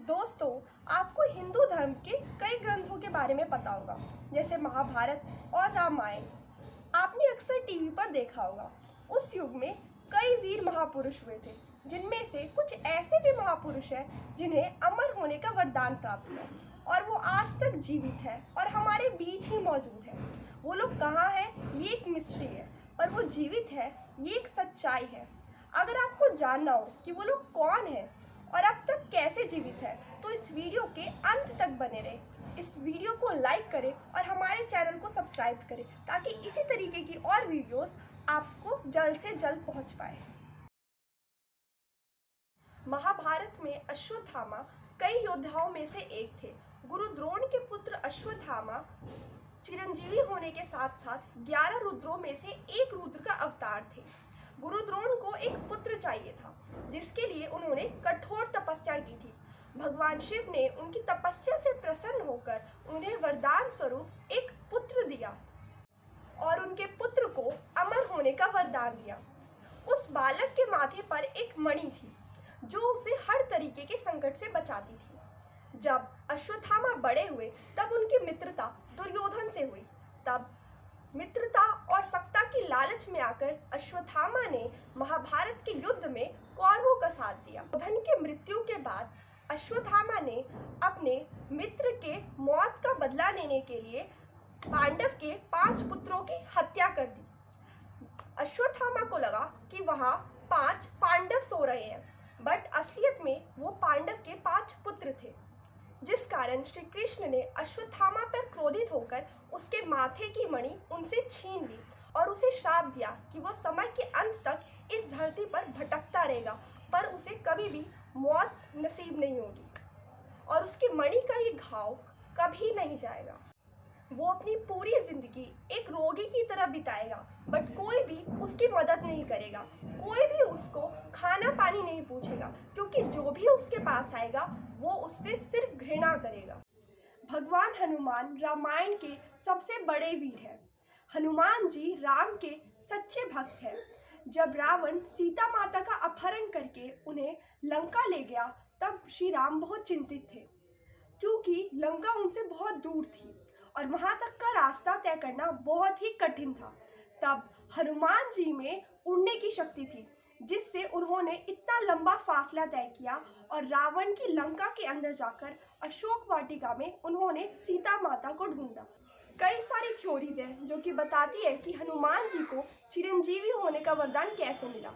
दोस्तों, आपको हिंदू धर्म के कई ग्रंथों के बारे में पता होगा, जैसे महाभारत और रामायण। आपने अक्सर टीवी पर देखा होगा। उस युग में कई वीर महापुरुष हुए थे, जिनमें से कुछ ऐसे भी महापुरुष हैं जिन्हें अमर होने का वरदान प्राप्त हुआ और वो आज तक जीवित है और हमारे बीच ही मौजूद है। वो लोग कहाँ हैं, ये एक मिस्ट्री है, और वो जीवित है, ये एक सच्चाई है। अगर आपको जानना हो कि वो लोग कौन हैं और अब तक कैसे जीवित है, तो इस वीडियो के अंत तक बने रहें। इस वीडियो को लाइक करें और हमारे चैनल को सब्सक्राइब करें, ताकि इसी तरीके की और वीडियोस आपको जल्द से जल्द पहुंच पाए। महाभारत में अश्वत्थामा कई योद्धाओं में से एक थे। गुरु द्रोण के पुत्र अश्वत्थामा चिरंजीवी होने के साथ साथ 11 रुद्रों में से एक रुद्र का अवतार थे। गुरु द्रोण को एक पुत्र चाहिए था, जिसके लिए उन्होंने कठोर तपस्या की थी। भगवान शिव ने उनकी तपस्या से प्रसन्न होकर उन्हें वरदान स्वरूप एक पुत्र दिया और उनके पुत्र को अमर होने का वरदान दिया। उस बालक के माथे पर एक मणि थी, जो उसे हर तरीके के संकट से बचाती थी। जब अश्वत्थामा बड़े हुए, तब उनकी मित्रता दुर्योधन से हुई। तब मित्रता और सत्ता की लालच में आकर अश्वत्थामा ने महाभारत के युद्ध में कौरवों का साथ दिया। दुर्योधन की मृत्यु के बाद अश्वत्थामा ने अपने मित्र के मौत का बदला लेने के लिए पांडव के 5 पुत्रों की हत्या कर दी। अश्वत्थामा को लगा कि वहां 5 पांडव सो रहे हैं, बट असलियत में वो पांडव के 5 पुत्र थे, जिस कारण श्री कृष्ण ने अश्वत्थामा पर क्रोधित होकर उसके माथे की मणि उनसे छीन ली और उसे श्राप दिया कि वो समय के अंत तक इस धरती पर भटकता रहेगा, पर उसे कभी भी मौत नसीब नहीं होगी और उसकी मणि का ये घाव कभी नहीं जाएगा। वो अपनी पूरी जिंदगी एक रोगी की तरह बिताएगा, बट कोई भी उसकी मदद नहीं करेगा, कोई भी उसको खाना पानी नहीं पूछेगा, क्योंकि जो भी उसके पास आएगा वो उससे सिर्फ घृणा करेगा। भगवान हनुमान रामायण के सबसे बड़े वीर हैं। हनुमान जी राम के सच्चे भक्त हैं। जब रावण सीता माता का अपहरण करके उन्हें लंका ले गया, तब श्री राम बहुत चिंतित थे, क्योंकि लंका उनसे बहुत दूर थी और वहां तक का रास्ता तय करना बहुत ही कठिन था। तब हनुमान जी में उड़ने की शक्ति थी, जिससे उन्होंने इतना लंबा फासला तय किया और रावण की लंका के अंदर जाकर अशोक वाटिका में उन्होंने सीता माता को ढूंढा। कई सारी थ्योरीज हैं जो कि बताती है कि हनुमान जी को चिरंजीवी होने का वरदान कैसे मिला।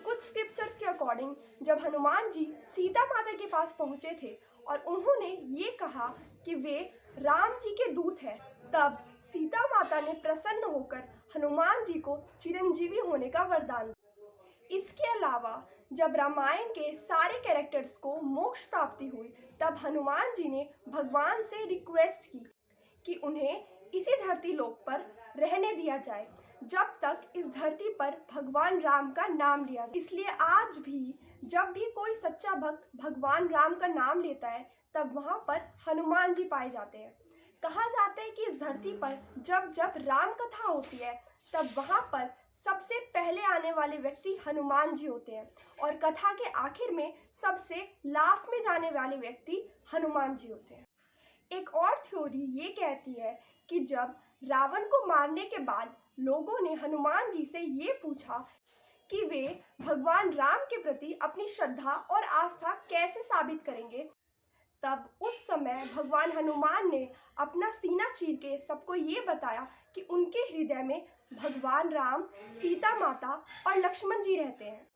कुछ स्क्रिप्चर्स के अकॉर्डिंग, जब हनुमान जी सीता माता के पास पहुंचे थे और उन्होंने ये कहा कि वे राम जी के दूत हैं, तब सीता माता ने प्रसन्न होकर हनुमान जी को चिरंजीवी होने का वरदान दिया। इसके अलावा जब रामायण के सारे कैरेक्टर्स को मोक्ष प्राप्ति हुई, तब हनुमान जी ने भगवान से रिक्वेस्ट की कि उन्हें इसी धरती लोक पर रहने दिया जाए, जब तक इस धरती पर भगवान राम का नाम लिया जाए। इसलिए आज भी जब भी कोई सच्चा भक्त भगवान राम का नाम लेता है, तब वहां पर हनुमान जी पाए जाते हैं। कहा जाता है कि इस धरती पर जब जब राम कथा होती है, तब वहां पर सबसे पहले आने वाले व्यक्ति हनुमान जी होते हैं और कथा के आखिर में सबसे लास्ट में जाने वाले व्यक्ति हनुमान जी होते हैं। एक और थ्योरी ये कहती है कि जब रावण को मारने के बाद लोगों ने हनुमान जी से ये पूछा कि वे भगवान राम के प्रति अपनी श्रद्धा और आस्था कैसे साबित करेंगे, तब उस समय भगवान हनुमान ने अपना सीना चीर के सबको ये बताया कि उनके हृदय में भगवान राम, सीता माता और लक्ष्मण जी रहते हैं।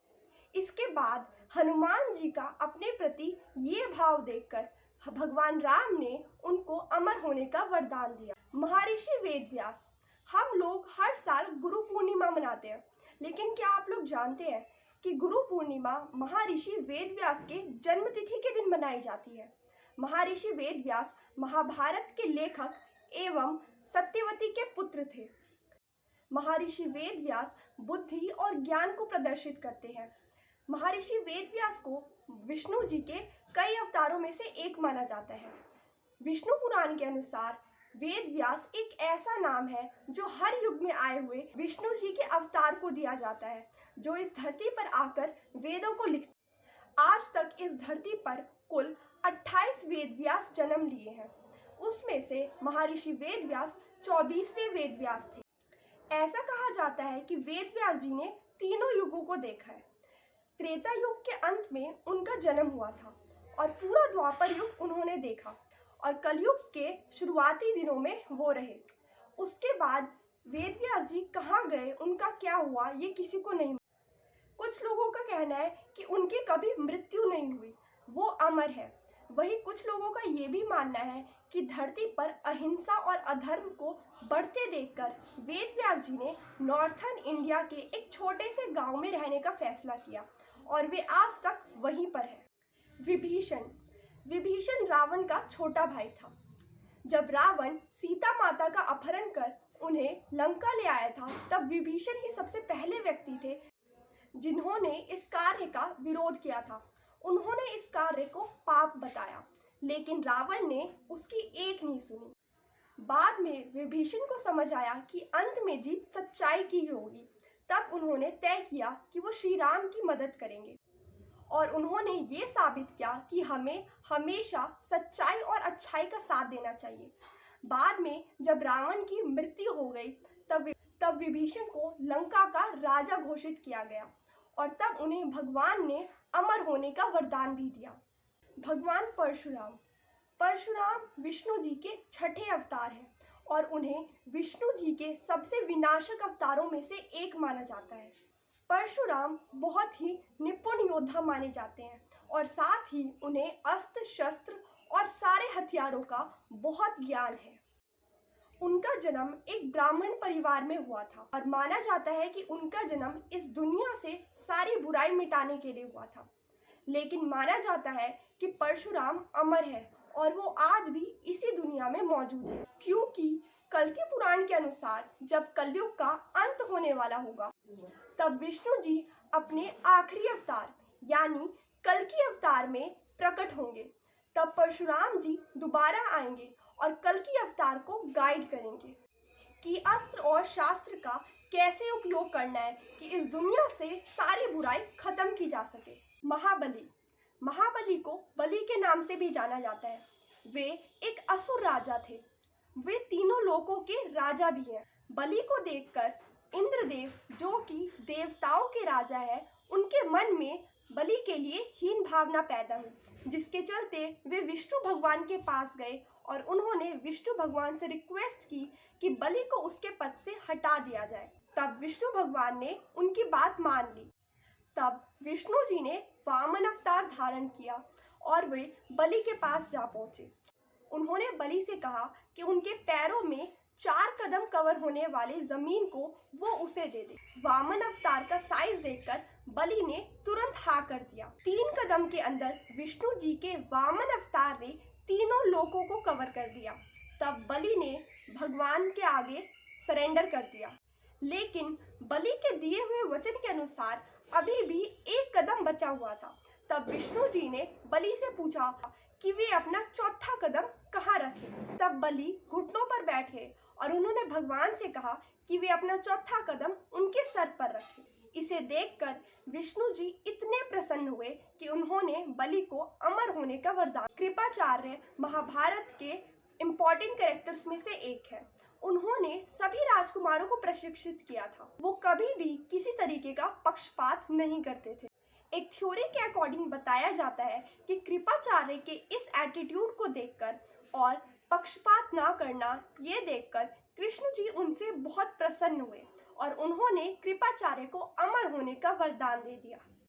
इसके बाद हनुमान जी का अपने प्रति ये भाव देखकर भगवान राम ने उनको अमर होने का वरदान दिया। महर्षि वेदव्यास। हम लोग हर साल गुरु पूर्णिमा मनाते हैं, लेकिन क्या आप लोग जानते हैं कि गुरु पूर्णिमा महर्षि वेदव्यास के जन्मतिथि के दिन मनाई जाती है। महर्षि वेदव्यास महाभारत के लेखक एवं सत्यवती के पुत्र थे। महर्षि वेदव्यास बुद्धि और ज्ञान को प्रदर्शित करते हैं। महर्षि वेदव्यास को विष्णु जी के कई अवतारों में से एक माना जाता है। विष्णु पुराण के अनुसार वेदव्यास एक ऐसा नाम है जो हर युग में आए हुए विष्णु जी के अवतार को दिया जाता है, जो इस धरती पर आकर वेदों को लिखते। आज तक इस धरती पर कुल 28 वेदव्यास जन्म लिए हैं। उसमें से महर्षि वेदव्यास 24वें वेदव्यास थे। ऐसा कहा जाता है कि वेदव्यास जी ने तीनों युगों को देखा है। त्रेता युग के अंत में उनका जन्म हुआ था और पूरा द्वापर युग उन्होंने देखा और कलयुग के शुरुआती दिनों में वो रहे। उसके बाद वेदव्यास जी कहाँ गए, उनका क्या हुआ, ये किसी को नहीं। कुछ लोगों का कहना है कि उनकी कभी मृत्यु नहीं हुई, वो अमर है। वहीं कुछ लोगों का ये भी मानना है कि धरती पर अहिंसा और अधर्म को बढ़ते देखकर वेदव्यास जी ने नॉर्थर्न इंडिया के एक छोटे से गांव में रहने का फैसला किया और वे आज तक वहीं पर है। विभीषण रावण का छोटा भाई था। जब रावण सीता माता का अपहरण कर उन्हें लंका ले आया था, तब विभीषण ही सबसे पहले व्यक्ति थे जिन्होंने इस कार्य का विरोध किया था। उन्होंने इस कार्य को पाप बताया, लेकिन रावण ने उसकी एक नहीं सुनी। बाद में विभीषण को समझ आया कि अंत में जीत सच्चाई की ही होगी। तब उन्होंने तय किया कि वो श्री राम की मदद करेंगे और उन्होंने ये साबित किया कि हमें हमेशा सच्चाई और अच्छाई का साथ देना चाहिए। बाद में जब रावण की मृत्यु हो गई, तब विभीषण को लंका का राजा घोषित किया गया और तब उन्हें भगवान ने अमर होने का वरदान भी दिया। भगवान परशुराम विष्णु जी के छठे अवतार हैं और उन्हें विष्णु जी के सबसे विनाशक अवतारों में से एक माना जाता है। परशुराम बहुत ही निपुण योद्धा माने जाते हैं और साथ ही उन्हें अस्त्र शस्त्र और सारे हथियारों का बहुत ज्ञान है। उनका जन्म एक ब्राह्मण परिवार में हुआ था और माना जाता है कि उनका जन्म इस दुनिया से सारी बुराई मिटाने के लिए हुआ था। लेकिन माना जाता है कि परशुराम अमर है और वो आज भी इसी दुनिया में मौजूद है, क्योंकि कल्कि पुराण के अनुसार जब कलयुग का अंत होने वाला होगा, तब विष्णु जी अपने आखिरी अवतार यानी कल्कि अवतार में प्रकट होंगे। तब परशुराम जी दोबारा आएंगे और कल्कि अवतार को गाइड करेंगे कि अस्त्र और शास्त्र का कैसे उपयोग करना है कि इस दुनिया से सारी बुराई खत्म की जा सके। महाबली को बलि के नाम से भी जाना जाता है। वे एक असुर राजा थे। वे तीनों लोकों के राजा भी हैं। बलि को देखकर इंद्रदेव, जो कि देवताओं के राजा है, उनके मन में बलि के लिए हीन भावना पैदा हुई, जिसके चलते वे विष्णु भगवान के पास गए और उन्होंने विष्णु भगवान से रिक्वेस्ट की कि बलि को उसके पद से हटा दिया जाए। तब विष्णु भगवान ने उनकी बात मान ली। तब विष्णु जी ने वामन अवतार धारण किया और वे बलि के पास जा पहुंचे। उन्होंने बलि से कहा कि उनके पैरों में 4 कदम कवर होने वाले जमीन को वो उसे दे दे। वामन अवतार का साइज देखकर बलि ने तुरंत हाँ कर दिया। 3 कदम के अंदर विष्णु जी के वामन अवतार ने तीनों लोकों को कवर कर दिया। तब बलि ने भगवान के आगे सरेंडर कर दिया, लेकिन बलि के दिए हुए वचन के अनुसार अभी भी 1 कदम बचा हुआ था। तब विष्णु जी ने बलि से पूछा कि वे अपना चौथा कदम कहाँ रखें। तब बलि घुटनों पर बैठे और उन्होंने भगवान से कहा कि वे अपना चौथा कदम उनके सर पर रखें। इसे देखकर विष्णु जी इतने प्रसन्न हुए कि उन्होंने बलि को अमर होने का वरदान। कृपाचार्य महाभारत के इम्पोर्टेंट कैरेक्टर्स में से एक है। उन्होंने सभी राजकुमारों को प्रशिक्षित किया था। वो कभी भी किसी तरीके का पक्षपात नहीं करते थे। एक थ्योरी के अकॉर्डिंग बताया जाता है कि कृपाचार्य के इस एटीट्यूड को देखकर और पक्षपात ना करना ये देखकर कृष्ण जी उनसे बहुत प्रसन्न हुए और उन्होंने कृपाचार्य को अमर होने का वरदान दे दिया।